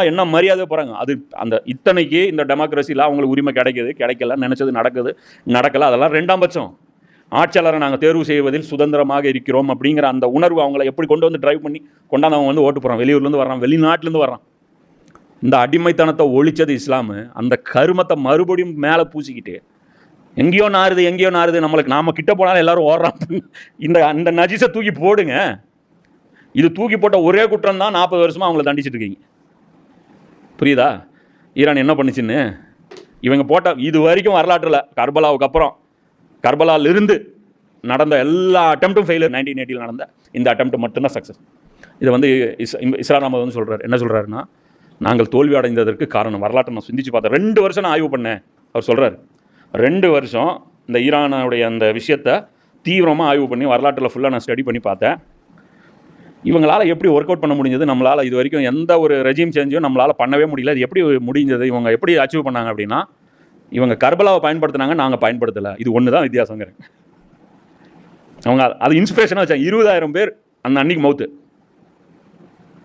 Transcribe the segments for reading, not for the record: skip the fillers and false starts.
என்ன மரியாதை போகிறாங்க. அது அந்த இத்தனைக்கு இந்த டெமோக்ரஸியில் அவங்களுக்கு உரிமை கிடைக்கல, நினச்சது நடக்கலை, அதெல்லாம் ரெண்டாம் பட்சம். ஆட்சியாளரை நாங்கள் தேர்வு செய்வதில் சுதந்திரமாக இருக்கிறோம் அப்படிங்கிற அந்த உணர்வு அவங்கள எப்படி கொண்டு வந்து டிரைவ் பண்ணி கொண்டாந்து அவங்க வந்து ஓட்டு போகிறான். வெளியூர்லேருந்து வர்றான், வெளிநாட்டிலேருந்து வர்றான். இந்த அடிமைத்தனத்தை ஒழிச்சது இஸ்லாமு. அந்த கருமத்தை மறுபடியும் மேலே பூசிக்கிட்டு எங்கேயோ நாறுது நம்மளுக்கு, நாம் கிட்ட போனாலும் எல்லாரும் ஓடுறான். இந்த நஜீஸை தூக்கி போடுங்க. இது தூக்கி போட்ட ஒரே குற்றம் தான் 40 வருஷமாக அவங்கள தண்டிச்சிட்டு இருக்கீங்க. புரியுதா? ஈரான் என்ன பண்ணிச்சுன்னு இவங்க போட்ட இது வரைக்கும் வரலாற்றில் கர்பலாவுக்கு அப்புறம் கர்பலாலிருந்து நடந்த எல்லா அட்டெம்ப்டும் ஃபெயிலியர். 1980 நடந்த இந்த அட்டெம்ப்ட் மட்டும்தான் சக்ஸஸ். இதை வந்து இஸ்லாம் அஹமத் வந்து சொல்கிறார். என்ன சொல்கிறாருன்னா, நாங்கள் தோல்வி அடைந்ததற்கு காரணம் வரலாற்றை நான் சிந்திச்சு பார்த்தேன். 2 வருஷம் நான் ஆய்வு பண்ணேன். அவர் சொல்கிறார், 2 வருஷம் இந்த ஈரானுடைய அந்த விஷயத்தை தீவிரமாக ஆய்வு பண்ணி வரலாற்றில் ஃபுல்லாக நான் ஸ்டடி பண்ணி பார்த்தேன். இவங்களால் எப்படி ஒர்க் அவுட் பண்ண முடிஞ்சது? நம்மளால் இது வரைக்கும் எந்த ஒரு ரெஜிம் சேஞ்சும் நம்மளால் பண்ணவே முடியல. அது எப்படி முடிஞ்சது? இவங்க எப்படி அச்சீவ் பண்ணாங்க அப்படின்னா, இவங்க கர்பலாவை பயன்படுத்தினாங்க, நாங்கள் பயன்படுத்தலை. இது ஒன்று தான் வித்தியாசங்கிறேன். அவங்க அது இன்ஸ்பிரேஷனாக வச்சாங்க. 20,000 பேர் அந்த அன்னைக்கு மவுத்து,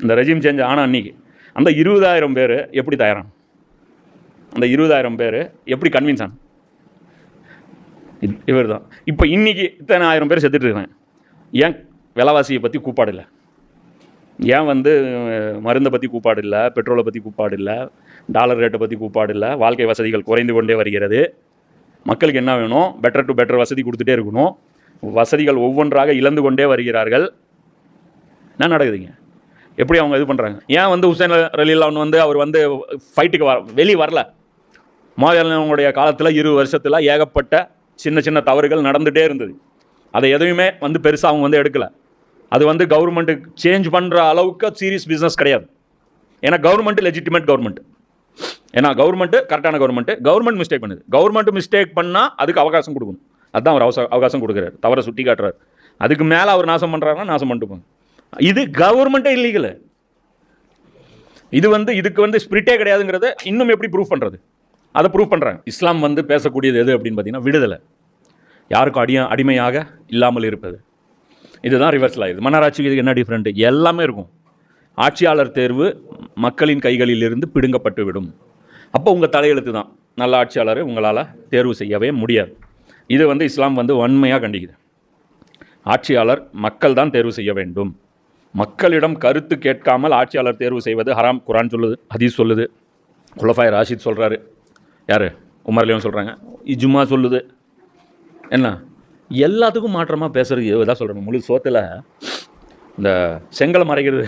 இந்த ரெஜிம் சேஞ்ச் ஆனால் அன்னைக்கு அந்த 20,000 பேர் எப்படி தயாரான, அந்த 20,000 பேர் எப்படி கன்வின்ஸ் ஆன இவர் தான். இப்போ இன்றைக்கி இத்தனை 1000 பேர் செத்துட்டு இருக்காங்க. ஏன் விலைவாசியை பற்றி கூப்பாடு இல்லை? ஏன் வந்து மருந்தை பற்றி கூப்பாடு இல்லை, பெட்ரோலை பற்றி கூப்பாடு இல்லை, டாலர் ரேட்டை பற்றி கூப்பாடு இல்லை? வாழ்க்கை வசதிகள் குறைந்து கொண்டே வருகிறது. மக்களுக்கு என்ன வேணும்? பெட்டர் டு பெட்டர் வசதி கொடுத்துட்டே இருக்கணும். வசதிகள் ஒவ்வொன்றாக இழந்து கொண்டே வருகிறார்கள். என்ன நடக்குதுங்க? எப்படி அவங்க இது பண்ணுறாங்க? ஏன் வந்து ஹுசைன் ரலியல்லாஹு வந்து அவர் வந்து ஃபைட்டுக்கு வெளியே வரல? மோதலுடைய காலத்தில் 20 வருஷத்தில் ஏகப்பட்ட சின்ன சின்ன தவறுகள் நடந்துகிட்டே இருந்தது. அதை எதுவுமே வந்து பெருசாக அவங்க வந்து எடுக்கலை. அது வந்து கவர்மெண்ட்டுக்கு சேஞ்ச் பண்ணுற அளவுக்கு சீரியஸ் பிஸ்னஸ் கிடையாது. ஏன்னா கவர்மெண்ட் லெஜிட்டிமேட் கவர்மெண்ட். ஏன்னா கவர்மெண்ட்டு கரெக்டான கவர்மெண்ட் மிஸ்டேக் பண்ணுது. கவர்மெண்ட் மிஸ்டேக் பண்ணால் அதுக்கு அவகாசம் கொடுக்கணும். அதுதான் அவர் அவகாசம் கொடுக்குறாரு. தவறை சுட்டி காட்டுறாரு. அதுக்கு மேலே அவர் நாசம் பண்ணுறாருன்னா நாசம் பண்ணிட்டு போங்க. இது கவர்மெண்ட்டே இல்லீகல். இது வந்து இதுக்கு வந்து ஸ்பிரிட்டே கிடையாதுங்கிறத இன்னும் எப்படி ப்ரூவ் பண்ணுறது? அதை ப்ரூவ் பண்ணுறாங்க. இஸ்லாம் வந்து பேசக்கூடியது எது அப்படின்னு பார்த்தீங்கன்னா, விடுதலை, யாருக்கும் அடிமையாக இல்லாமல் இருப்பது. இதுதான் ரிவர்ஸில் ஆகுது. மன்னராட்சிக்கு இதுக்கு என்ன டிஃப்ரெண்ட்டு? எல்லாமே இருக்கும். ஆட்சியாளர் தேர்வு மக்களின் கைகளில் இருந்து பிடுங்கப்பட்டு விடும். அப்போ உங்கள் தலையெழுத்து தான். நல்ல ஆட்சியாளரை உங்களால் தேர்வு செய்யவே முடியாது. இது வந்து இஸ்லாம் வந்து வன்மையாக கண்டிக்குது. ஆட்சியாளர் மக்கள் தான் தேர்வு செய்ய வேண்டும். மக்களிடம் கருத்து கேட்காமல் ஆட்சியாளர் தேர்வு செய்வது ஹராம். குரான் சொல்லுது, ஹதீஸ் சொல்லுது, குலஃபாய் ராஷித் சொல்கிறாரு, யார் உமர்லியும் சொல்கிறாங்க, இஜ்மா சொல்லுது. என்ன எல்லாத்துக்கும் மாற்றமாக பேசுகிறது இதான் சொல்கிறாங்க. முழு சோத்தில் இந்த செங்கலை மறைக்கிறது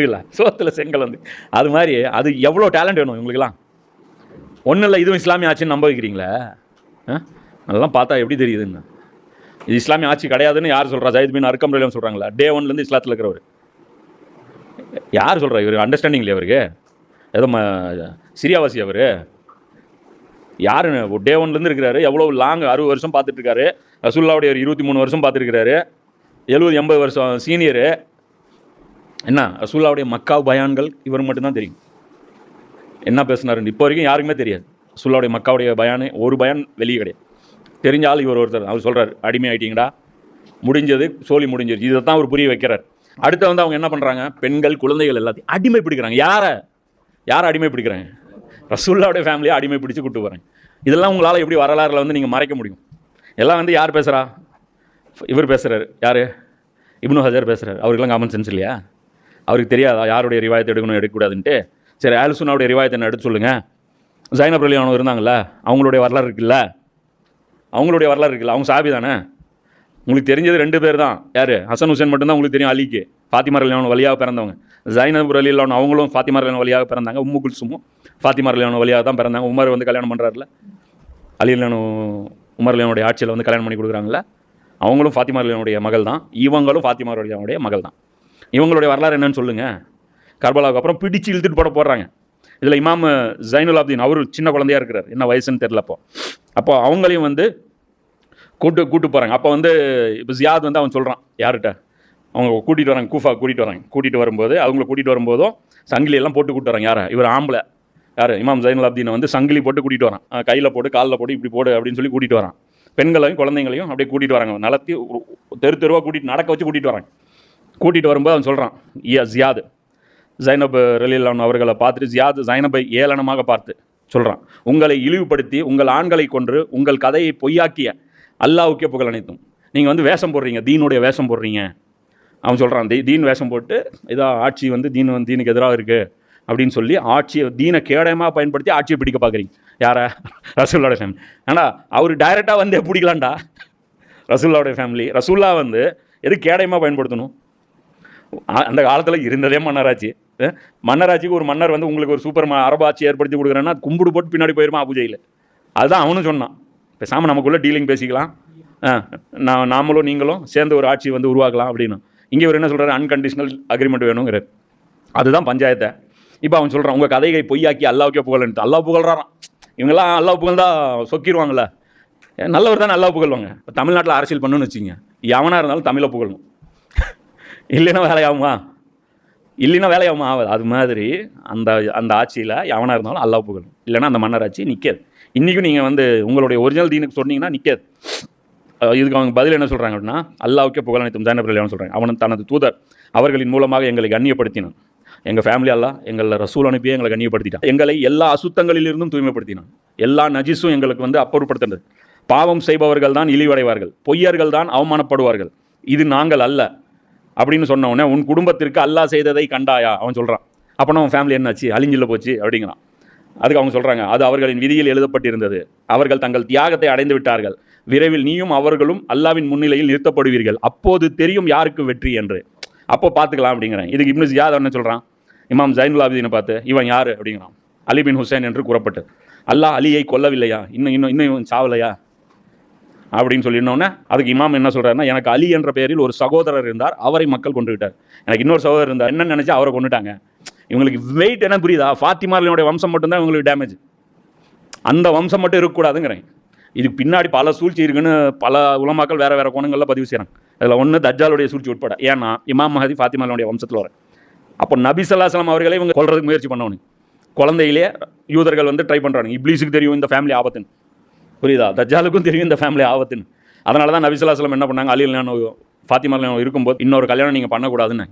இல்லை, சோத்தில் செங்கல் வந்து அது மாதிரி. அது எவ்வளோ டேலண்ட் வேணும் இவங்களுக்கெல்லாம். ஒன்றும் இல்லை, இதுவும் இஸ்லாமிய ஆட்சின்னு நம்ப வைக்கிறீங்களே. அதெல்லாம் பார்த்தா எப்படி தெரியுதுன்னு. இது இஸ்லாமிய ஆட்சி கிடையாதுன்னு யார் சொல்கிறா? ஜயித் பின் அர்கம் ரலியல்லாஹு சொல்கிறாங்களா? டே 1லேருந்து இஸ்லாத்தில் இருக்கிறவர் யார் சொல்கிறா? இவர் அண்டர்ஸ்டாண்டிங் இல்லையா அவருக்கு? ஏதோ சிரியாவாசி அவர் யார்? டே 1லேருந்து இருக்கிறாரு. எவ்வளோ லாங் 60 வருஷம் பார்த்துட்ருக்காரு. ரசூலுல்லாஹ்வுடைய ஒரு 23 வருஷம் பார்த்துருக்கிறாரு. 70-80 வருஷம் சீனியரு. என்ன ரசூலுல்லாஹ்வுடைய மக்கா பயான்கள் இவர் மட்டும்தான் தெரியும். என்ன பேசுனாருன்னு இப்போ வரைக்கும் யாருக்குமே தெரியாது. ரசூலுல்லாஹ்வுடைய மக்காவுடைய பயானு ஒரு பயான் வெளியே கிடையாது. தெரிஞ்சால் இவர் ஒருத்தர். அவர் சொல்கிறார், அடிமை ஆகிட்டீங்கடா, முடிஞ்சது, சோழி முடிஞ்சிருச்சு. இதை தான் அவர் புரிய வைக்கிறார். அடுத்து வந்து அவங்க என்ன பண்ணுறாங்க? பெண்கள், குழந்தைகள் எல்லாத்தையும் அடிமை பிடிக்கிறாங்க. யாரை அடிமை பிடிக்கிறாங்க? ரசூலுல்லாஹ்வுடைய ஃபேமிலியை அடிமை பிடிச்சி கூட்டு போகிறாங்க. இதெல்லாம் உங்களால் எப்படி வரலாறுல வந்து நீங்கள் மறைக்க முடியும்? எல்லாம் வந்து யார் பேசுகிறா? இவர் பேசுகிறார். யார்? இப்னு ஹஜர் பேசுகிறார். அவருக்கெல்லாம் காமன் சென்ஸ் இல்லையா? அவருக்கு தெரியாதா யாருடைய ரிவாயத்தை எடுக்கணும் எடுக்கக்கூடாதுன்ட்டு? சரி, அஹ்லுஸ் சுன்னாவுடைய ரிவாயத்தை என்ன எடுத்து சொல்லுங்கள். ஜைனப் ரலியல்லாஹு இருந்தாங்கல்ல, அவங்களுடைய வரலாறு இருக்குல்ல, அவங்க சாபி தானே. உங்களுக்கு தெரிஞ்சது 2 பேர் தான். யார்? ஹசன் ஹுசேன் மட்டும்தான் உங்களுக்கு தெரியும். அலிக்கு ஃபாத்திமா ரலியல்லாஹு வழியாக பிறந்தவங்க. ஜைனப் ரலியல்லாஹு அவங்களும் ஃபாத்திமா ரலியல்லாஹு வழியாக பிறந்தாங்க. உம்மு குல்சுமும் ஃபாத்திமா ரலியல்லாஹு வழியாக தான் பிறந்தாங்க. உமர் வந்து கல்யாணம் பண்ணுறாருல, அலி உமர் ரலியல்லாஹுடைய ஆட்சியில் வந்து கல்யாணம் பண்ணி கொடுக்குறாங்கல்ல, அவங்களும் ஃபாத்திமா ரலியல்லாஹுடைய மகள் தான். இவங்களும் ஃபாத்திமா ரலியல்லாஹுடைய மகள் தான். இவங்களுடைய வரலாறு என்னன்னு சொல்லுங்கள். கர்பலாவுக்கு அப்புறம் பிடிச்சி இழுத்துட்டு போடுறாங்க. இதில் இமாம் ஜைனுல் ஆப்தீன் அவர் சின்ன குழந்தையாக இருக்கிறார். என்ன வயசுன்னு தெரில. அப்போ அவங்களையும் வந்து கூட்டு போகிறாங்க. அப்போ வந்து இப்போ ஜியாத் வந்து அவன் சொல்கிறான் யார்கிட்ட, அவங்க கூட்டிகிட்டு வராங்க, கூஃபா கூட்டிகிட்டு வரும்போது அவங்கள கூட்டிகிட்டு வரும்போதும் சங்கிலியெல்லாம் போட்டு கூப்பிட்டு வராங்க. யாரை? இவர் ஆம்பளை. யார்? இமாம் ஜைனுல் ஆப்தீனை வந்து சங்கிலி போட்டு கூட்டிகிட்டு வரான். கையில் போட்டு காலில் போட்டு இப்படி போடு அப்படின்னு சொல்லி கூட்டிகிட்டு வரான். பெண்களையும் குழந்தைங்களையும் அப்படியே கூட்டிகிட்டு வராங்க. நடத்தி தெருவாக நடக்க வச்சு கூட்டிகிட்டு வராங்க. கூட்டிகிட்டு வரும்போது அவன் சொல்கிறான், ஜியாது, ஜைனப் ரலியல்லாஹு அவர்களை பார்த்துட்டு ஜியாத் ஜைனபை ஏளனமாக பார்த்து சொல்கிறான், உங்களை இழிவுபடுத்தி உங்கள் ஆண்களை கொன்று உங்கள் கதையை பொய்யாக்கிய அல்லாஹ்வுக்கே புகழ் அனைத்தும். நீங்கள் வந்து வேஷம் போடுறீங்க, தீனுடைய வேஷம் போடுறீங்க. அவன் சொல்கிறான், தீன் வேஷம் போட்டு இதோ ஆட்சி வந்து தீனுக்கு எதிராக இருக்குது அப்படின்னு சொல்லி ஆட்சியை தீனை கேடயமாக பயன்படுத்தி ஆட்சியை பிடிக்க பார்க்குறீங்க. யாரை? ரசூலுல்லாஹ்வுடைய ஃபேமிலி. ஆனால் அவர் டைரெக்டாக வந்து பிடிக்கலாம்டா. ரசூலுல்லாஹ்வுடைய ஃபேமிலி, ரசூல்லா வந்து எது கேடயமாக பயன்படுத்தணும்? அந்த காலத்தில் இருந்ததே மன்னராட்சி. மன்னராட்சிக்கு ஒரு மன்னர் வந்து உங்களுக்கு ஒரு சூப்பர் அரபு ஆட்சி ஏற்படுத்தி கொடுக்குறேன்னா கும்பிடு போட்டு பின்னாடி போயிருமா அபுஜையில். அதுதான் அவனும் சொன்னான், பேசாமல் நமக்குள்ளே டீலிங் பேசிக்கலாம், நாமளும் நீங்களும் சேர்ந்து ஒரு ஆட்சி வந்து உருவாக்கலாம் அப்படின்னு. இங்கே இவர் என்ன சொல்கிறாரு, அன்கண்டிஷனல் அக்ரிமெண்ட் வேணுங்கிறார். அதுதான் பஞ்சாயத்தை. இப்போ அவன் சொல்கிறான், உங்கள் கதையை பொய்யாக்கி அல்லாவுக்கே புகழ்ன்ட்டு. அல்லாஹ் புகழ்றான். இவங்கெல்லாம் அல்லாஹ் புகழ்ந்தா சொக்கிடுவாங்கள்ல, நல்லவர் தான் அல்லாஹ் புகழ்வாங்க. இப்போ தமிழ்நாட்டில் அரசியல் பண்ணுன்னு வச்சுங்க, எவனாக இருந்தாலும் தமிழை புகழணும். இல்லைன்னா வேலையாகுமா? ஆகாது. அது மாதிரி அந்த அந்த ஆட்சியில் எவனாக இருந்தாலும் அல்லாஹ் புகழும், இல்லைன்னா அந்த மன்னர் ஆட்சி நிற்காது. இன்றைக்கும் நீங்கள் வந்து உங்களுடைய ஒரிஜினல் தீனுக்கு சொன்னீங்கன்னா நிற்காது. இதுக்கு அவங்க பதில் என்ன சொல்கிறாங்க அப்படின்னா, அல்லாஹ்வுக்கே புகழ் அனைத்தும் ஜைனப் ரலியல்லாஹு சொல்கிறாங்க. அவன் தனது தூதர் அவர்களின் மூலமாக எங்களை கண்ணியப்படுத்தினான். எங்கள் ஃபேமிலி அல்லாஹ் எங்களை ரசூல் அனுப்பியே எங்களை கண்ணியப்படுத்திட்டான். எங்களை எல்லா அசுத்தங்களிலிருந்தும் தூய்மைப்படுத்தினான். எல்லா நஜிஸும் எங்களுக்கு வந்து அப்புறப்படுத்தினது. பாவம் செய்பவர்கள் தான் இழிவடைவார்கள், பொய்யர்கள் தான் அவமானப்படுவார்கள், இது நாங்கள் அல்ல அப்படின்னு சொன்ன உடனே, உன் குடும்பத்திற்கு அல்லாஹ் செய்ததை கண்டாயா? அவன் சொல்கிறான். அப்போனா அவன் ஃபேமிலி என்னாச்சு, அழிஞ்சில் போச்சு அப்படிங்கிறான். அதுக்கு அவங்க சொல்கிறாங்க, அது அவர்களின் விதியில் எழுதப்பட்டிருந்தது, அவர்கள் தங்கள் தியாகத்தை அடைந்து விட்டார்கள், விரைவில் நீயும் அவர்களும் அல்லாவின் முன்னிலையில் நிறுத்தப்படுவீர்கள், அப்போது தெரியும் யாருக்கு வெற்றி என்று, அப்போ பார்த்துக்கலாம் அப்படிங்கிறேன். இதுக்கு இப்னு ஜியாத் என்ன சொல்கிறான், இமாம் ஜைனுல் ஆபிதீனை பார்த்து, இவன் யார் அப்படிங்கிறான். அலி பின் ஹுசைன் என்று கூறப்பட்டது. அல்லாஹ் அலியை கொல்லவில்லையா, இன்னும் சாவலையா அப்படின்னு சொல்லினோன்னே, அதுக்கு இமாம் என்ன சொல்கிறாருன்னா, எனக்கு அலி என்ற பெயரில் ஒரு சகோதரர் இருந்தார், அவரை மக்கள் கொண்டு விட்டார். எனக்கு இன்னொரு சகோதரர் இருந்தார், என்ன நினச்சா அவரை கொண்டுட்டாங்க. இவங்களுக்கு வெயிட் என்ன புரியுதா? ஃபாத்திமாவினுடைய வம்சம் மட்டும்தான் இவங்களுக்கு டேமேஜ், அந்த வம்சம் மட்டும் இருக்கக்கூடாதுங்கிறேன். இதுக்கு பின்னாடி பல சூழ்ச்சி இருக்குன்னு பல உலமாக்கள் வேறு வேறு கோணங்களில் பதிவு செய்கிறாங்க. அதில் ஒன்று தஜ்ஜாலுடைய சூழ்ச்சி உட்பட. ஏன்னா இமாம் மஹதி ஃபாத்திமாவினுடைய வம்சத்தில் வர, அப்போ நபி ஸல்லல்லாஹு அலைஹி வஸல்லம் அவர்களே இவங்க கொல்றதுக்கு முயற்சி பண்ணவனு. குழந்தையிலே யூதர்கள் வந்து ட்ரை பண்ணுறாங்க. இப்லீஸுக்கு தெரியும் இந்த ஃபேமிலி ஆபத்துன்னு, புரியுதா? தஜ்ஜாலுக்கும் தெரியும் இந்த ஃபேமிலி ஆபத்துன்னு. அதனால தான் நபி ஸல்லல்லாஹு அலைஹி வஸல்லம் என்ன பண்ணாங்க, அலி ஃபாத்திமா இருக்கும்போது இன்னொரு கல்யாணம் நீங்கள் பண்ணக்கூடாதுன்னு,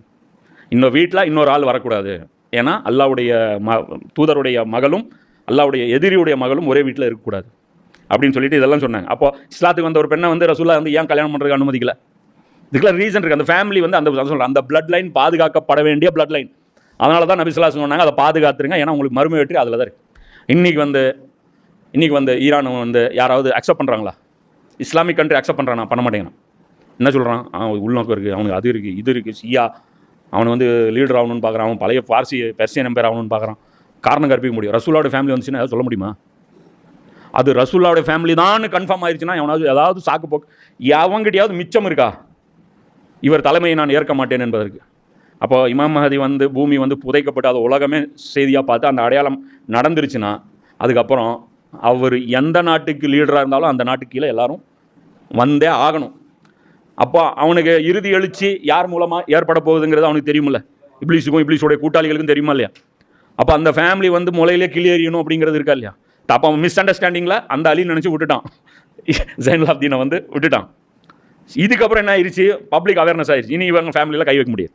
இன்னொரு வீட்டில் இன்னொரு ஆள் வரக்கூடாது. ஏன்னா அல்லாவுடைய தூதருடைய மகளும் அல்லாவுடைய எதிரியுடைய மகளும் ஒரே வீட்டில் இருக்கக்கூடாது அப்படின்னு சொல்லிட்டு இதெல்லாம் சொன்னாங்க. அப்போ இஸ்லாத்துக்கு வந்த ஒரு பெண்ணை வந்து ரசூலுல்லாஹ் வந்து ஏன் கல்யாணம் பண்ணுறதுக்கு அனுமதிக்கல? இதுக்கெல்லாம் ரீசன் இருக்குது. அந்த ஃபேமிலி வந்து அந்த பிளட் லைன் பாதுகாக்கப்பட வேண்டிய பிளட் லைன். அதனால தான் நபி ஸல்லல்லாஹு அலைஹி வஸல்லம் சொன்னாங்க, அதை பாதுகாத்துருங்க, ஏன்னா உங்களுக்கு மறுமை வெற்றி அதில் தான் இருக்குது. இன்றைக்கி வந்து ஈரான் வந்து யாராவது அக்செப்ட் பண்ணுறாங்களா? இஸ்லாமிக் கண்ட்ரி அக்செப்ட் பண்ணுறானா? பண்ண மாட்டேங்கிறான். என்ன சொல்கிறான், உள்நோக்கம் இருக்குது, அவனுக்கு அது இருக்குது, இது இருக்குது, ஷியா அவனை வந்து லீடர் ஆகணும்னு பார்க்குறான், அவன் பழைய பெர்சியன் எம்பையர் ஆகணும்னு பார்க்குறான். காரணம் கற்பிக்க முடியும். ரசூலுல்லாஹ்வுடைய ஃபேமிலி வந்துச்சுன்னா ஏதாவது சொல்ல முடியுமா? அது ரசூலுல்லாஹ்வுடைய ஃபேமிலி தான் கன்ஃபார்ம் ஆயிடுச்சுன்னா ஏதாவது சாக்கு போக்கு எவங்கிட்டையாவது மிச்சம் இருக்கா, இவர் தலைமையை நான் ஏற்க மாட்டேன் என்பதற்கு? அப்போ இமாம் மஹதி வந்து பூமி வந்து புதைக்கப்பட்டு அது உலகமே செய்தியாக பார்த்து அந்த அடையாளம் நடந்துருச்சுன்னா, அதுக்கப்புறம் அவர் எந்த நாட்டுக்கு லீடராக இருந்தாலும் அந்த நாட்டுக்கு கீழே எல்லாரும் வந்தே ஆகணும். அப்போ அவனுக்கு இறுதி எழுச்சி யார் மூலமாக ஏற்பட போகுதுங்கிறது அவனுக்கு தெரியுமில்ல, இப்லீஸுக்கும் இப்லீஸோடைய கூட்டாளிகளுக்கும் தெரியுமா இல்லையா? அப்போ அந்த ஃபேமிலி வந்து முளையிலே கிளியறியணும் அப்படிங்கிறது இருக்கா இல்லையா? அப்போ அவன் மிஸ் அண்டர்ஸ்டாண்டிங்கில் அந்த அலி நினச்சி விட்டுட்டான், ஜைனுல் ஆபிதீனை வந்து விட்டுட்டான். இதுக்கப்புறம் என்ன ஆயிடுச்சு, பப்ளிக் அவேர்னஸ் ஆயிடுச்சு. இனி இவங்க ஃபேமிலியில் கை வைக்க முடியாது,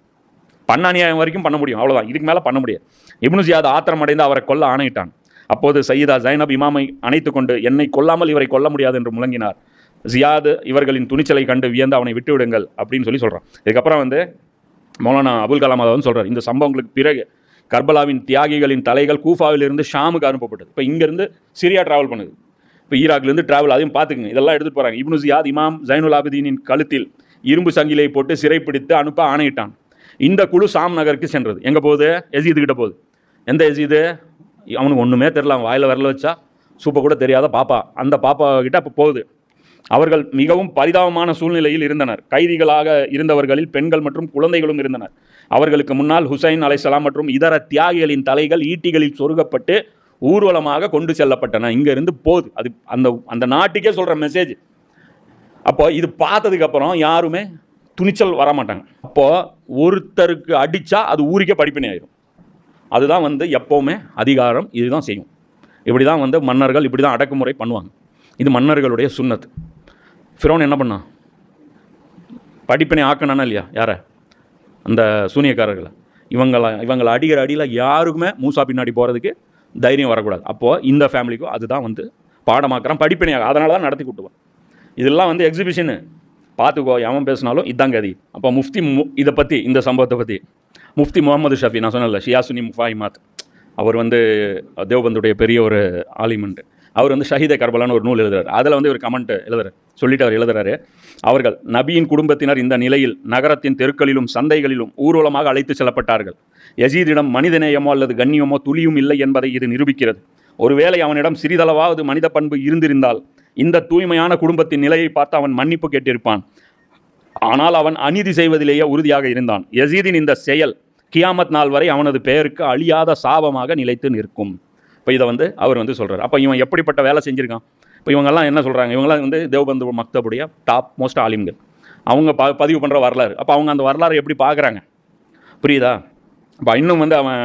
பண்ணானியாயம் வரைக்கும் பண்ண முடியும், அவ்வளோதான், இதுக்கு மேலே பண்ண முடியாது. இப்னு ஜியாத் ஆத்திரம் அடைந்து அவரை கொல்ல ஆணையிட்டான். அப்போது சையீதா ஜைனப் இமாமை அணைத்து கொண்டு, என்னை கொல்லாமல் இவரை கொல்ல முடியாது என்று முழங்கினார். ஜியாத் இவர்களின் துணிச்சலை கண்டு வியந்து அவனை விட்டு விடுங்கள் அப்படின்னு சொல்கிறான். இதுக்கப்புறம் வந்து மௌலானா அபுல் கலாம் அதாவது சொல்கிறார், இந்த சம்பவங்களுக்கு பிறகு கர்பலாவின் தியாகிகளின் தலைகள் கூஃபாவிலிருந்து ஷாமுக்கு அனுப்பப்பட்டது. இப்போ இங்கேருந்து சிரியா ட்ராவல் பண்ணுது, இப்போ ஈராக்லேருந்து ட்ராவல், அதையும் பார்த்துக்குங்க, இதெல்லாம் எடுத்துகிட்டு போகிறாங்க. இப்னு ஜியாத் இமாம் ஜைனுல் ஆபிதீனின் கழுத்தில் இரும்பு சங்கிலை போட்டு சிறைப்பிடித்து அனுப்ப ஆணையிட்டான். இந்த குழு ஷாம் நகருக்கு சென்றது. எங்கே போகுது? எசீதுக்கிட்ட போகுது. எந்த எசீது? அவனுக்கு ஒன்றுமே தெரில, அவன் வாயில் வரல வச்சா சூப்பை கூட தெரியாத பாப்பா, அந்த பாப்பா கிட்ட அப்போ போகுது. அவர்கள் மிகவும் பரிதாபமான சூழ்நிலையில் இருந்தனர். கைதிகளாக இருந்தவர்களில் பெண்கள் மற்றும் குழந்தைகளும் இருந்தனர். அவர்களுக்கு முன்னால் ஹுசைன் அலைஹிஸ்ஸலாம் மற்றும் இதர தியாகிகளின் தலைகள் ஈட்டிகளில் சொருகப்பட்டு ஊர்வலமாக கொண்டு செல்லப்பட்டன. இங்கேருந்து போகுது. அது அந்த நாட்டுக்கே சொல்கிற மெசேஜ். அப்போ இது பார்த்ததுக்கப்புறம் யாருமே துணிச்சல் வரமாட்டாங்க. அப்போது ஒருத்தருக்கு அடித்தா அது ஊருக்கே படிப்பினை ஆயிடும். அதுதான் வந்து எப்போவுமே அதிகாரம் இதுதான் செய்யும். இப்படி தான் வந்து மன்னர்கள் இப்படி தான் அடக்குமுறை பண்ணுவாங்க. இது மன்னர்களுடைய சுன்னத். ஃபிரௌன் என்ன பண்ணான்? படிப்பினை ஆக்கணானா இல்லையா? யாரை? அந்த சூனியக்காரர்களை. இவங்களை அடிக்கிற அடியில் யாருக்குமே மூசா பின்னாடி போகிறதுக்கு தைரியம் வரக்கூடாது. அப்போது இந்த ஃபேமிலிக்கும் அதுதான் வந்து பாடமாக்குறான், படிப்பினையாக. அதனால தான் நடத்தி கூட்டுவான். இதெல்லாம் வந்து எக்ஸிபிஷனு பார்த்துக்கோ, எவன் பேசினாலும் இதான் கதி. அப்போ முஃப்தி இதை பற்றி, இந்த சம்பவத்தை பற்றி முஃப்தி முகமது ஷஃபி, நான் சொன்னல ஷியாசுனி முஃபாயிமாத், அவர் வந்து தேவபந்துடைய பெரிய ஒரு ஆலிமெண்ட். அவர் வந்து ஷஹீதே கர்பலான்னு ஒரு நூல் எழுதுறாரு. அதில் வந்து ஒரு கமெண்ட் எழுதுறாரு. அவர்கள் நபியின் குடும்பத்தினர் இந்த நிலையில் நகரத்தின் தெருக்களிலும் சந்தைகளிலும் ஊர்வலமாக அழைத்து செல்லப்பட்டார்கள். யசீதிடம் மனிதநேயமோ அல்லது கண்ணியமோ துளியும் இல்லை என்பதை இது நிரூபிக்கிறது. ஒருவேளை அவனிடம் சிறிதளவாவது மனித பண்பு இருந்திருந்தால் இந்த தூய்மையான குடும்பத்தின் நிலையை பார்த்து அவன் மன்னிப்பு கேட்டிருப்பான். ஆனால் அவன் அநீதி செய்வதிலேயே உறுதியாக இருந்தான். யசீதின் இந்த செயல் கியாமத் நாள் வரை அவனது பெயருக்கு அழியாத சாபமாக நிலைத்து நிற்கும். இப்போ இதை வந்து அவர் வந்து சொல்கிறார். அப்போ இவன் எப்படிப்பட்ட வேலை செஞ்சுருக்கான்? இப்போ இவங்கெல்லாம் என்ன சொல்கிறாங்க? இவங்கெல்லாம் வந்து தேவபந்து மக்தபுடைய டாப் மோஸ்ட் ஆலிம்கள். அவங்க பதிவு பண்ணுற வரலாறு. அப்போ அவங்க அந்த வரலாறு எப்படி பார்க்குறாங்க? புரியுதா? அப்போ இன்னும் வந்து அவன்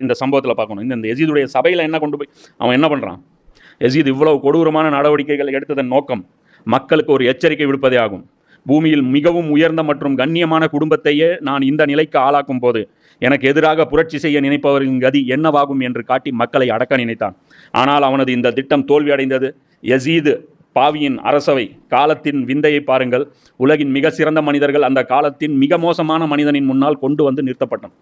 இந்த சம்பவத்தில் பார்க்கணும். இந்த யசீதுடைய சபையில் என்ன கொண்டு போய் அவன் என்ன பண்ணுறான்? யசீத் இவ்வளவு கொடூரமான நடவடிக்கைகளை எடுத்ததன் நோக்கம் மக்களுக்கு ஒரு எச்சரிக்கை விடுப்பதே ஆகும். பூமியில் மிகவும் உயர்ந்த மற்றும் கண்ணியமான குடும்பத்தையே நான் இந்த நிலைக்கு ஆளாக்கும் போது எனக்கு எதிராக புரட்சி செய்ய நினைப்பவரின் கதி என்னவாகும் என்று காட்டி மக்களை அடக்க நினைத்தான். ஆனால் அவனது இந்த திட்டம் தோல்வியடைந்தது. யசீது பாவியின் அரசவை காலத்தின் விந்தையை பாருங்கள். உலகின் மிக சிறந்த மனிதர்கள் அந்த காலத்தின் மிக மோசமான மனிதனின் முன்னால் கொண்டு வந்து நிறுத்தப்பட்டான்.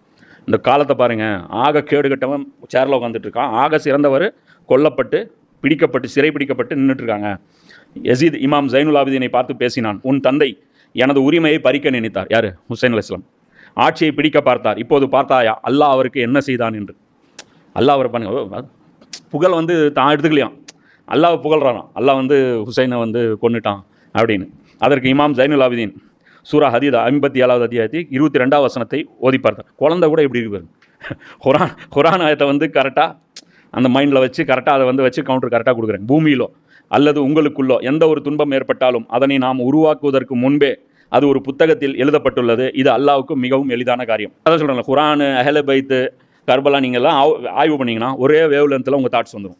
இந்த காலத்தை பாருங்கள். ஆக கேடுகட்டவன் சேரில் உட்காந்துட்டு இருக்கான். ஆக சிறந்தவர் கொல்லப்பட்டு பிடிக்கப்பட்டு சிறை பிடிக்கப்பட்டு நின்றுட்டுருக்காங்க. யசீத் இமாம் ஜைனுல் ஆபிதீனை பார்த்து பேசினான். உன் தந்தை எனது உரிமையை பறிக்க நினைத்தார். யார்? ஹுசைன் அலைஹிஸ்ஸலாம். ஆட்சியை பிடிக்க பார்த்தார். இப்போது பார்த்தாயா அல்லாஹ் அவருக்கு என்ன செய்தான் என்று. அல்லாஹ் அவர் பண்ணுங்க புகழ் வந்து தான் எடுத்துக்கலையாம். அல்லாஹ் புகழ்றான். அல்லாஹ் வந்து ஹுசைனை வந்து கொண்டுட்டான் அப்படின்னு. அதற்கு இமாம் ஜைனுல் ஆபிதீன் சூரா ஹதீத் 57வது அத்தியாயத்தை 22வது வசனத்தை ஓதி பார்த்தார். குழந்தை கூட எப்படி இருக்கு? குரான் ஆயத்தை வந்து கரெக்டாக அந்த மைண்டில் வச்சு கரெக்டாக அதை வந்து வச்சு கவுண்டர் கரெக்டாக கொடுக்குறேன். பூமியிலோ அல்லது உங்களுக்குள்ளோ எந்த ஒரு துன்பம் ஏற்பட்டாலும் அதனை நாம் உருவாக்குவதற்கு முன்பே அது ஒரு புத்தகத்தில் எழுதப்பட்டுள்ளது. இது அல்லாஹ்வுக்கு மிகவும் எளிதான காரியம். அதான் சொல்கிறேன். குரானு, அஹ்லே பைத்து, கர்பலா நீங்கள்லாம் ஆய்வு பண்ணிங்கன்னா ஒரே வேவ் லென்த்தில் உங்கள் தாட்ஸ் வந்துடும்.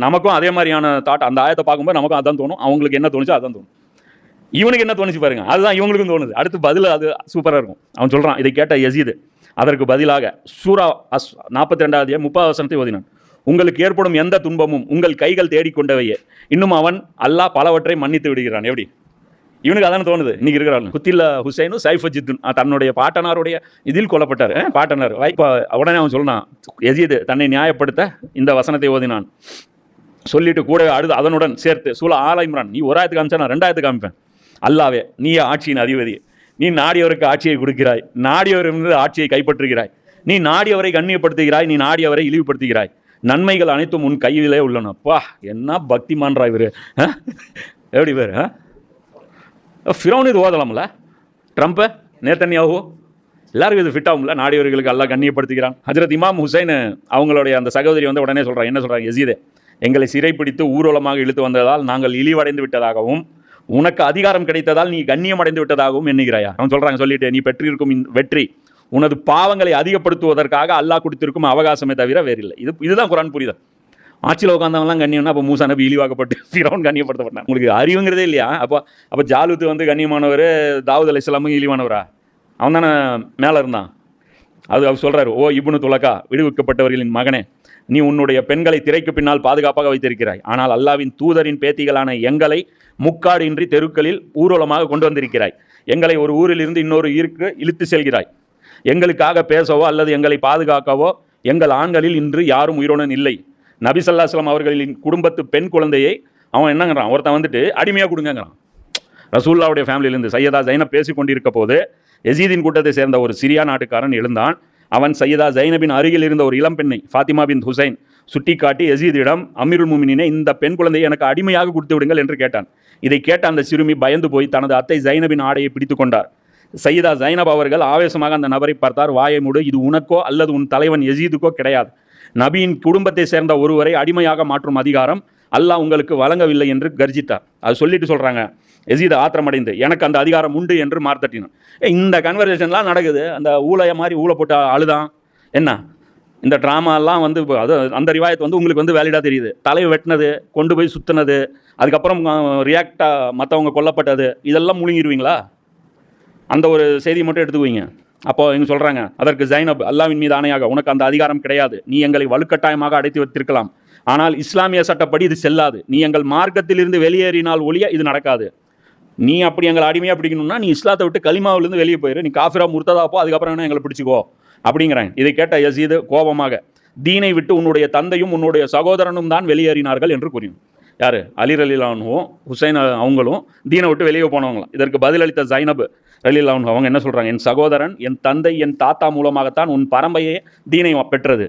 நமக்கும் அதே மாதிரியான தாட் அந்த ஆயத்தை பார்க்கும்போது நமக்கும் அதான் தோணும். அவங்களுக்கு என்ன தோணுச்சோ அதான் தோணும். இவனுக்கு என்ன தோணுச்சு பாருங்க, அதுதான் இவங்களுக்கும் தோணுது. அடுத்து பதில் அது சூப்பராக இருக்கும். அவன் சொல்கிறான், இதை கேட்ட யசீது அதற்கு பதிலாக சூரா 42வது 30வது வசனத்தை ஓதினான். உங்களுக்கு ஏற்படும் எந்த துன்பமும் உங்கள் கைகள் தேடிக்கொண்டவையே, இன்னும் அவன் அல்லாஹ் பலவற்றை மன்னித்து விடுகிறான். எப்படி? இவனுக்கு அதான தோணுது. இன்னைக்கு இருக்கிறான் குத்தில்ல ஹுசைனும் சைஃபுஜித்துன் தன்னுடைய பாட்டனாருடைய இதில் கொல்லப்பட்டார். பாட்டனார் உடனே அவன் சொன்னான், யசீது தன்னை நியாயப்படுத்த இந்த வசனத்தை ஓதினான். சொல்லிட்டு கூட அதனுடன் சேர்த்து சூலா ஆல இம்ரான், நீ ஒரு ஆயத்துக்கு காமிச்சா நான் 2 காமிப்பேன். அல்லாவே நீ ஆட்சியின் அதிபதி, நீ நாடியவருக்கு ஆட்சியை கொடுக்கிறாய், நாடியவரிலிருந்து ஆட்சியை கைப்பற்றுகிறாய், நீ நாடியவரை கண்ணியப்படுத்துகிறாய், நீ நாடியவரை இழிவுபடுத்துகிறாய், நன்மைகள் அனைத்தும் உன் கையிலே உள்ளனப்பா. என்ன பக்திமான்றா இவர். எப்படி பேர்? ஃபிரௌன் இது ஓதலாம்ல, ட்ரம்ப்பு, நேத்தன்யாஹூ எல்லாருக்கும் இது ஃபிட் ஆகும்ல. நாடியவர்களுக்கு எல்லாம் கண்ணியப்படுத்துகிறான். ஹஜ்ரத் இமாம் ஹுசைன் அவங்களுடைய அந்த சகோதரி வந்து உடனே சொல்கிறாங்க, என்ன சொல்கிறாங்க? யசீதே, எங்களை சிறைப்பிடித்து ஊர்வலமாக இழுத்து வந்ததால் நாங்கள் இழிவடைந்து விட்டதாகவும் உனக்கு அதிகாரம் கிடைத்ததால் நீ கண்ணியம் அடைந்து விட்டதாகவும் எண்ணுகிறாயா? அவன் சொல்கிறாங்க, சொல்லிட்டு நீ பெற்றிருக்கும் வெற்றி உனது பாவங்களை அதிகப்படுத்துவதற்காக அல்லாஹ் கொடுத்திருக்கும் அவகாசமே தவிர வேறில்லை. இதுதான் குரான் புரியுதா? ஆட்சியில் உட்காந்தவங்களாம் கண்ணியம்னா அப்போ மூசா நபி இழிவாக்கப்பட்டு ஃபிரௌன் கண்ணியப்படுத்தப்பட்டான். உங்களுக்கு அறிவுங்கிறதே இல்லையா? அப்போ ஜாலூத் வந்து கண்ணியமானவர், தாவூத் அலைஹிஸ்ஸலாமும் இழிவானவரா? அவன் தானே மேலே இருந்தான். அவர் சொல்கிறார், ஓ இப்னு துலகா, விடுவிக்கப்பட்டவர்களின் மகனே, நீ உன்னுடைய பெண்களை திரைக்கு பின்னால் பாதுகாப்பாக வைத்திருக்கிறாய். ஆனால் அல்லாவின் தூதரின் பேத்திகளான எங்களை முக்காடு இன்றி தெருக்களில் ஊர்வலமாக கொண்டு வந்திருக்கிறாய். எங்களை ஒரு ஊரில் இருந்து இன்னொரு ஊருக்கு இழுத்து செல்கிறாய். எங்களுக்காக பேசவோ அல்லது எங்களை பாதுகாக்கவோ எங்கள் ஆண்களில் இன்று யாரும் உயிருடன் இல்லை. நபி ஸல்லல்லாஹு அலைஹி வஸல்லம் அவர்களின் குடும்பத்து பெண் குழந்தையை அவன் என்னங்கிறான், ஒருத்தன் வந்துட்டு அடிமையாக கொடுங்கங்கிறான். ரசூலுல்லாஹ்வுடைய ஃபேமிலியிலிருந்து சையதா ஜைனப் பேசி கொண்டிருக்க போது யசீதின் கூட்டத்தை சேர்ந்த ஒரு சிரியா நாட்டுக்காரன் எழுந்தான். அவன் சையதா ஜைனபின் அருகில் இருந்த ஒரு இளம் பெண்ணை ஃபாத்திமா பின் ஹுசைன் சுட்டி காட்டி யசீதிடம், அமீருல் முமினீனே, இந்த பெண் குழந்தையை எனக்கு அடிமையாக கொடுத்து விடுங்கள் என்று கேட்டான். இதை கேட்ட அந்த சிறுமி பயந்து போய் தனது அத்தை ஜைனபின் ஆடையை பிடித்து கொண்டார். சையதா ஜைனப் அவர்கள் ஆவேசமாக அந்த நபரை பார்த்தார். வாயை மூடு, இது உனக்கோ அல்லது உன் தலைவன் யசீதுக்கோ கிடையாது. நபியின் குடும்பத்தை சேர்ந்த ஒருவரை அடிமையாக மாற்றும் அதிகாரம் அல்லாஹ் உங்களுக்கு வழங்கவில்லை என்று கர்ஜித்தார். அது சொல்லிட்டு சொல்கிறாங்க, யசீத் ஆத்திரமடைந்து எனக்கு அந்த அதிகாரம் உண்டு என்று மார்த்தட்டினான். இந்த கன்வர்சேஷன்லாம் நடக்குது. அந்த ஊழைய மாதிரி ஊழ போட்டு அழுதான். என்ன இந்த ட்ராமாலாம் வந்து அது அந்த ரிவாயத்து வந்து உங்களுக்கு வந்து வேலிடாக தெரியுது. தலையை வெட்டினது, கொண்டு போய் சுற்றினது, அதுக்கப்புறம் ரியாக்டாக மற்றவங்க கொல்லப்பட்டது, இதெல்லாம் முழுங்கிடுவீங்களா? அந்த ஒரு செய்தியை மட்டும் எடுத்துக்குவீங்க. அப்போது இவங்க சொல்கிறாங்க, அதற்கு ஜைனப், அல்லாவின் மீது ஆணையாக உனக்கு அந்த அதிகாரம் கிடையாது. நீ எங்களை வலுக்கட்டாயமாக அடைத்து வைத்திருக்கலாம், ஆனால் இஸ்லாமிய சட்டப்படி இது செல்லாது. நீ எங்கள் மார்க்கத்திலிருந்து வெளியேறினால் ஒழிய இது நடக்காது. நீ அப்படி எங்களை அடிமையாக பிடிக்கணும்னா நீ இஸ்லாத்தை விட்டு கலிமாவிலேருந்து வெளியே போயிரு, நீ காஃபிரா முர்த்ததாப்போ, அதுக்கப்புறம் என்ன எங்களை பிடிச்சிக்கோ அப்படிங்கிறாங்க. இதை கேட்ட யசீது கோபமாக, தீனை விட்டு உன்னுடைய தந்தையும் உன்னுடைய சகோதரனும் தான் வெளியேறினார்கள் என்று கூறினார். யார்? அலி ரலியல்லாஹு, ஹுசைன் அவங்களும் தீனை விட்டு வெளியே போனவங்களாம். இதற்கு பதிலளித்த ஜைனப் ரலியல்லாஹு அவங்க என்ன சொல்கிறாங்க, என் சகோதரன், என் தந்தை, என் தாத்தா மூலமாகத்தான் உன் பரம்பையே தீனை பெற்றது.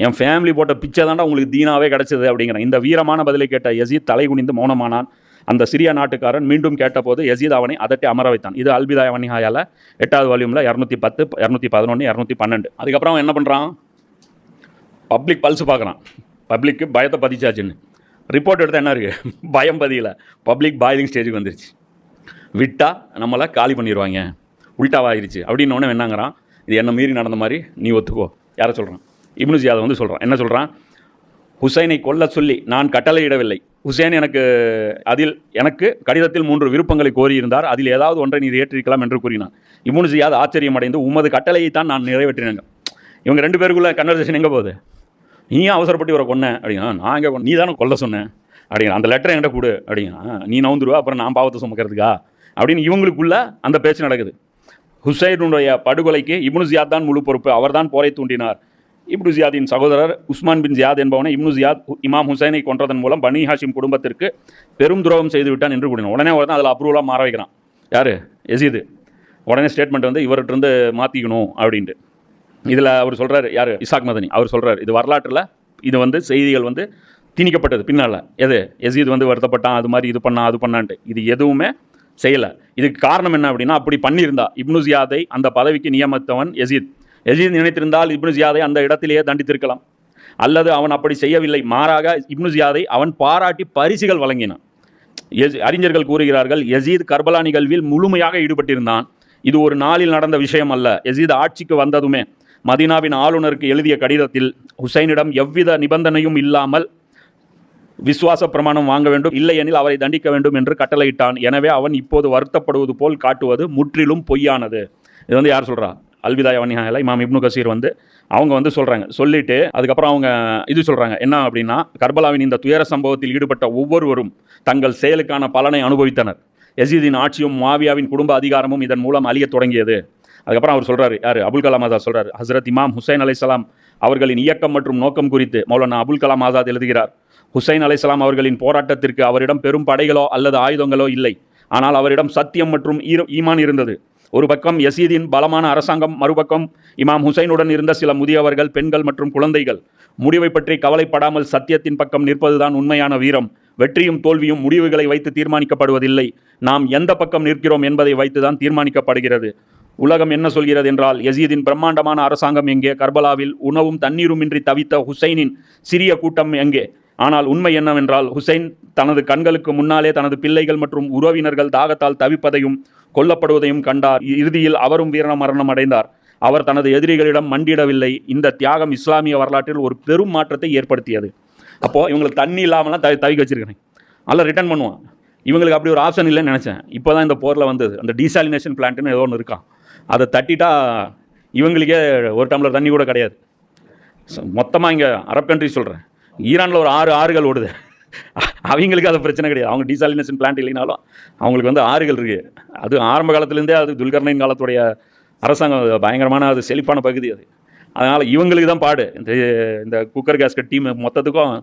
என் ஃபேமிலி போட்ட பிச்சை தாண்டா உங்களுக்கு தீனாவே கிடச்சிது அப்படிங்கிறான். இந்த வீரமான பதிலை கேட்ட யசீத் தலை குனிந்து மௌனமானான். அந்த சிறிய நாட்டுக்காரன் மீண்டும் கேட்டபோது யசீத் அவனை அதட்டி அமர வைத்தான். இது அல்பிதாயா வன்னிஹாயால 8வது வால்யூமில் 210, 211, 212. அதுக்கப்புறம் அவன் என்ன பண்ணுறான், பப்ளிக் பல்ஸ் பார்க்குறான். பப்ளிக்கு பயத்தை பதிச்சாச்சுன்னு ரிப்போர்ட் எடுத்தால் என்ன இருக்குது, பயம் பதியல, பப்ளிக் பாய்லிங் ஸ்டேஜுக்கு வந்துருச்சு. விட்டால் நம்மளை காலி பண்ணிடுவாங்க, உல்ட்டாவாகிருச்சு அப்படின்னோடனே என்னங்கிறான், இது என்ன மீறி நடந்த மாதிரி நீ ஒத்துக்கோ. யாரை சொல்கிறான்? இப்னு ஜியாத் வந்து சொல்கிறான். என்ன சொல்கிறான், ஹுசைனை கொல்ல சொல்லி நான் கட்டளையிடவில்லை. ஹுசைன் எனக்கு கடிதத்தில் 3 விருப்பங்களை கோரியிருந்தார், அதில் ஏதாவது ஒன்றை நீர் ஏற்றிருக்கலாம் என்று கூறினான். இப்னு ஜியாத் ஆச்சரியமடைந்து, உமது கட்டளையை தான் நான் நிறைவேற்றினேங்க. இவங்க 2 பேருக்குள்ள கன்வர்சேஷன் எங்கே போகுது, நீ அவசரப்பட்டு இவரை கொன்ன அப்படின்னா, நான் எங்கே நீ தானே கொல்ல சொன்னேன் அப்படிங்கிற, அந்த லெட்டரை என்கிட்ட கொடு அப்படின்னா, நீ நவுந்துருவா அப்புறம் நான் பாவத்தை சுமக்கிறதுக்கா அப்படின்னு இவங்களுக்குள்ள அந்த பேச்சு நடக்குது. ஹுசைனுடைய படுகொலைக்கு இப்னு ஜியாத் தான் முழு பொறுப்பு, அவர் தான் போரை தூண்டினார். இப்னு ஜியாதின் சகோதரர் உஸ்மான் பின் ஜியாத் என்பவனை இப்னு ஜியாத் இமாம் ஹுசைனை கொன்றதன் மூலம் பனி ஹாஷிம் குடும்பத்திற்கு பெரும் துரோகம் செய்து விட்டான் என்று கூறினான். உடனே தான் அதில் அப்ரூவலாக மாற வைக்கிறான். யார்? யசீது. உடனே ஸ்டேட்மெண்ட் வந்து இவர்கிட்ட மாற்றிக்கணும் அப்படின்ட்டு. இதில் அவர் சொல்கிறார், யார்? இசாக் மதனி. அவர் சொல்கிறார், இது வரலாற்றில் இது வந்து செய்திகள் வந்து திணிக்கப்பட்டது பின்னால். எது? யசீது வந்து வருத்தப்பட்டான், அது மாதிரி இது பண்ணான் அது பண்ணான்ட்டு. இது எதுவுமே செய்யலை. இதுக்கு காரணம் என்ன அப்படின்னா, அப்படி பண்ணியிருந்தா இப்னு ஜியாதை அந்த பதவிக்கு நியமித்தவன் யசீத் நினைத்திருந்தால் இப்னு ஜியாதை அந்த இடத்திலேயே தண்டித்திருக்கலாம். அல்லது அவன் அப்படி செய்யவில்லை, மாறாக இப்னு ஜியாதை அவன் பாராட்டி பரிசுகள் வழங்கினான். அறிஞர்கள் கூறுகிறார்கள், யசீத் கர்பலா நிகழ்வில் முழுமையாக ஈடுபட்டிருந்தான். இது ஒரு நாளில் நடந்த விஷயம் அல்ல. யசீத் ஆட்சிக்கு வந்ததுமே மதீனாவின் ஆளுநருக்கு எழுதிய கடிதத்தில் ஹுசைனிடம் எவ்வித நிபந்தனையும் இல்லாமல் விசுவாச பிரமாணம் வாங்க வேண்டும், இல்லையெனில் அவரை தண்டிக்க வேண்டும் என்று கட்டளையிட்டான். எனவே அவன் இப்போது வருத்தப்படுவது போல் காட்டுவது முற்றிலும் பொய்யானது. இது வந்து யார் சொல்கிறா? அல்பிதாயா வன்னிஹாயால இமாம் இப்னு கசீர் வந்து அவங்க வந்து சொல்கிறாங்க. சொல்லிவிட்டு அதுக்கப்புறம் அவங்க இது சொல்கிறாங்க, என்ன அப்படின்னா, கர்பலாவின் இந்த துயர சம்பவத்தில் ஈடுபட்ட ஒவ்வொருவரும் தங்கள் செயலுக்கான பலனை அனுபவித்தனர். யசீதின் ஆட்சியும் முஆவியாவின் குடும்ப அதிகாரமும் இதன் மூலம் அழியத் தொடங்கியது. அதுக்கப்புறம் அவர் சொல்கிறார், யார்? அபுல் கலாம் ஆசாத் சொல்கிறார். ஹஸ்ரத் இமாம் ஹுசைன் அலைஹிஸ்ஸலாம் அவர்களின் இயக்கம் மற்றும் நோக்கம் குறித்து மௌலானா அபுல் கலாம் ஆசாத் எழுதுகிறார். ஹுசைன் அலைஹிஸ்ஸலாம் அவர்களின் போராட்டத்திற்கு அவரிடம் பெரும் படைகளோ அல்லது ஆயுதங்களோ இல்லை, ஆனால் அவரிடம் சத்தியம் மற்றும் ஈமான் இருந்தது. ஒரு பக்கம் யசீதின் பலமான அரசாங்கம், மறுபக்கம் இமாம் ஹுசைனுடன் இருந்த சில முதியவர்கள், பெண்கள் மற்றும் குழந்தைகள். முடிவை பற்றி கவலைப்படாமல் சத்தியத்தின் பக்கம் நிற்பதுதான் உண்மையான வீரம். வெற்றியும் தோல்வியும் முடிவுகளை வைத்து தீர்மானிக்கப்படுவதில்லை, நாம் எந்த பக்கம் நிற்கிறோம் என்பதை வைத்துதான் தீர்மானிக்கப்படுகிறது. உலகம் என்ன சொல்கிறது என்றால், யசீதின் பிரம்மாண்டமான அரசாங்கம் எங்கே? கர்பலாவில் உணவும் தண்ணீருமின்றி தவித்த ஹுசைனின் சிறிய கூட்டம் எங்கே? ஆனால் உண்மை என்னவென்றால், ஹுசைன் தனது கண்களுக்கு முன்னாலே தனது பிள்ளைகள் மற்றும் உறவினர்கள் தாகத்தால் தவிப்பதையும் கொல்லப்படுவதையும் கண்டார். இறுதியில் அவரும் வீர மரணம் அடைந்தார். அவர் தனது எதிரிகளிடம் மண்டியிடவில்லை. இந்த தியாகம் இஸ்லாமிய வரலாற்றில் ஒரு பெரும் மாற்றத்தை ஏற்படுத்தியது. அப்போது இவங்களுக்கு தண்ணி இல்லாமலாம் தவிக்க வச்சிருக்கிறேன், நல்லா ரிட்டர்ன் பண்ணுவான். இவங்களுக்கு அப்படி ஒரு ஆப்ஷன் இல்லைன்னு நினச்சேன். இப்போ தான் இந்த போரில் வந்தது அந்த டீசாலினேஷன் பிளான்ட்டுன்னு ஏதோ ஒன்று இருக்கான். அதை தட்டிட்டா இவங்களுக்கே ஒரு டம்ளர் தண்ணி கூட கிடையாது. மொத்தமாக இங்கே அரப் கண்ட்ரி சொல்கிறேன், ஈரானில் ஒரு 6 ஆறுகள் ஓடுது, அவங்களுக்கு அது பிரச்சனை கிடையாது. அவங்க டீசாலினேஷன் பிளான்ட் இல்லைனாலும் அவங்களுக்கு வந்து ஆறுகள் இருக்குது. அது ஆரம்ப காலத்துலேருந்தே அது துல்கர்னைன் காலத்துடைய அரசாங்கம் பயங்கரமான அது செழிப்பான பகுதி அது. அதனால் இவங்களுக்கு தான் பாடு. இந்த குக்கர் கேஸ்கட் டீம் மொத்தத்துக்கும்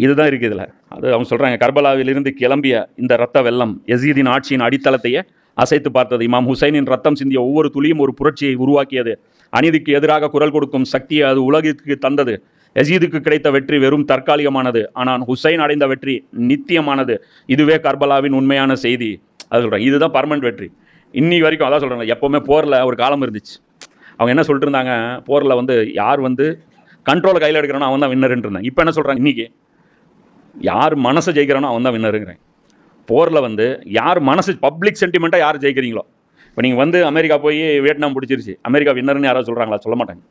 இதுதான் இருக்குது இதில். அது அவங்க சொல்கிறாங்க, கர்பலாவிலிருந்து கிளம்பிய இந்த இரத்த வெள்ளம் யசீதின் ஆட்சியின் அடித்தளத்தையே அசைத்து பார்த்தது. இமாம் ஹுசைனின் ரத்தம் சிந்திய ஒவ்வொரு துளியும் ஒரு புரட்சியை உருவாக்கியது. அநீதிக்கு எதிராக குரல் கொடுக்கும் சக்தியை அது உலகிற்கு தந்தது. யசீதுக்கு கிடைத்த வெற்றி வெறும் தற்காலிகமானது, ஆனால் ஹுசைன் அடைந்த வெற்றி நித்தியமானது. இதுவே கர்பலாவின் உண்மையான செய்தி. அது சொல்கிறாங்க, இதுதான் பர்மனெண்ட் வெற்றி. இன்னி வரைக்கும் அதான் சொல்கிறாங்க. எப்போவுமே போரில் ஒரு காலம் இருந்துச்சு, அவங்க என்ன சொல்லிட்டு இருந்தாங்க, போரில் வந்து யார் வந்து கண்ட்ரோலை கையில் எடுக்கிறானோ அவன் தான் வின்னருன்னு இருந்தாங்க. இப்போ என்ன சொல்கிறாங்க, இன்றைக்கி யார் மனசை ஜெயிக்கிறானோ அவன் தான் வின்னருங்கிறேன். போரில் வந்து யார் மனசு பப்ளிக் சென்டிமெண்ட்டாக யார் ஜெயிக்கிறீங்களோ. இப்போ நீங்கள் வந்து அமெரிக்கா போய் வியட்நாம் பிடிச்சிருச்சு, அமெரிக்கா வின்னர்னு யாராவது சொல்கிறாங்களா? சொல்ல மாட்டாங்க.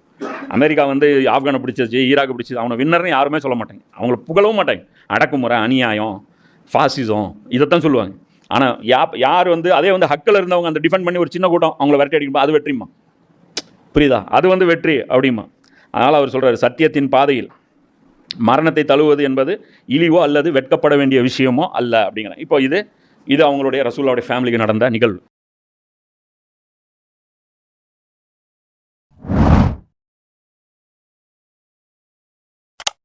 அமெரிக்கா வந்து ஆப்கானை பிடிச்சிருச்சு, ஈராக்கு பிடிச்சிச்சு, அவனை வின்னர்னு யாருமே சொல்ல மாட்டாங்க. அவங்கள புகழவும் மாட்டாங்க. அடக்குமுறை, அநியாயம், ஃபாசிசம் இதைத்தான் சொல்லுவாங்க. ஆனால் யார் வந்து அதே வந்து ஹக்கில் இருந்தவங்க அந்த டிஃபெண்ட் பண்ணி ஒரு சின்ன கூட்டம் அவங்கள விரட்டி அடிக்கும்போது அது வெற்றிமா. புரியுதா? அது வந்து வெற்றி அப்படிமா. அதனால் அவர் சொல்கிறார், சத்தியத்தின் பாதையில் மரணத்தை தழுவது என்பது இழிவோ அல்லது வெட்கப்பட வேண்டிய விஷயமோ அல்ல அப்படிங்கிறாங்க. இப்போ இது அவங்களுடைய ரசூலுல்லாஹ்வுடைய ஃபேமிலிக்கு நடந்த நிகழ்வு.